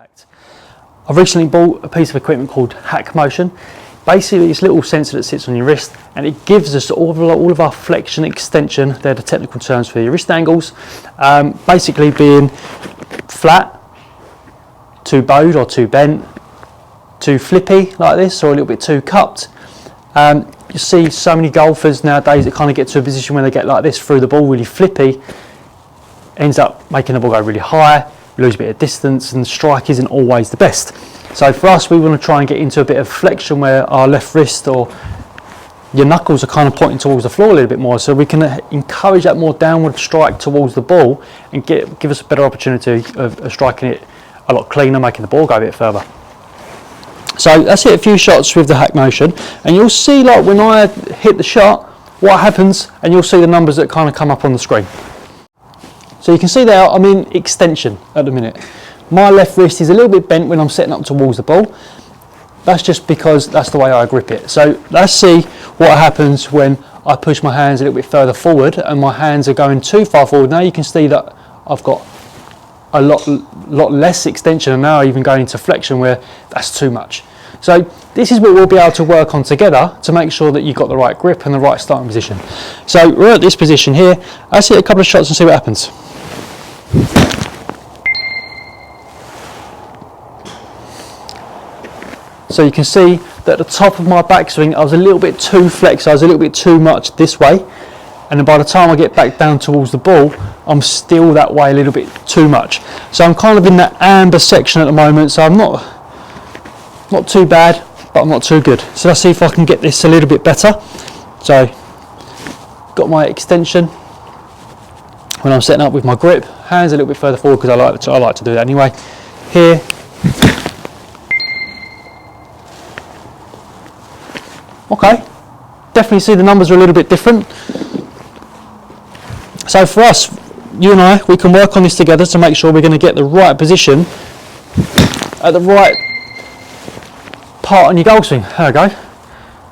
impact. I've recently bought a piece of equipment called HackMotion. Basically, it's a little sensor that sits on your wrist and it gives us all of our flexion, extension, they're the technical terms for your wrist angles, basically being flat, too bowed or too bent, too flippy like this, or a little bit too cupped. You see so many golfers nowadays that kind of get to a position where they get like this through the ball, really flippy, ends up making the ball go really high, lose a bit of distance, and the strike isn't always the best. So for us, we want to try and get into a bit of flexion where our left wrist or your knuckles are kind of pointing towards the floor a little bit more, so we can encourage that more downward strike towards the ball and give us a better opportunity of striking it a lot cleaner, making the ball go a bit further. So let's hit a few shots with the HackMotion, and you'll see, like when I hit the shot, what happens, and you'll see the numbers that kind of come up on the screen. So you can see there, I'm in extension at the minute. My left wrist is a little bit bent when I'm setting up towards the ball. That's just because that's the way I grip it. So let's see what happens when I push my hands a little bit further forward and my hands are going too far forward. Now you can see that I've got a lot less extension, and now even going into flexion where that's too much. So this is what we'll be able to work on together to make sure that you've got the right grip and the right starting position. So we're at this position here. Let's hit a couple of shots and see what happens. So you can see that at the top of my backswing, I was a little bit too flexed, I was a little bit too much this way. And then by the time I get back down towards the ball, I'm still that way a little bit too much. So I'm kind of in that amber section at the moment, so I'm not too bad, but I'm not too good. So let's see if I can get this a little bit better. So, got my extension when I'm setting up with my grip, hands a little bit further forward because I like to do that anyway. Here. Okay, definitely see the numbers are a little bit different. So for us, you and I, we can work on this together to make sure we're going to get the right position at the right part on your golf swing. There we go.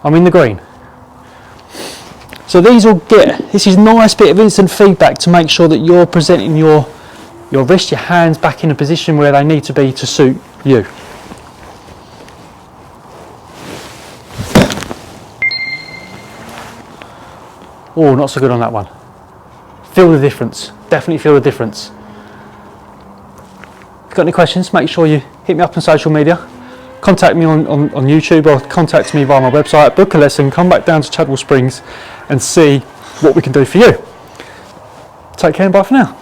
I'm in the green. So this is a nice bit of instant feedback to make sure that you're presenting your wrist, your hands back in a position where they need to be to suit you. Oh, not so good on that one. Feel the difference. Definitely feel the difference. If you've got any questions, make sure you hit me up on social media. Contact me on YouTube, or contact me via my website, book a lesson, come back down to Chadwell Springs and see what we can do for you. Take care and bye for now.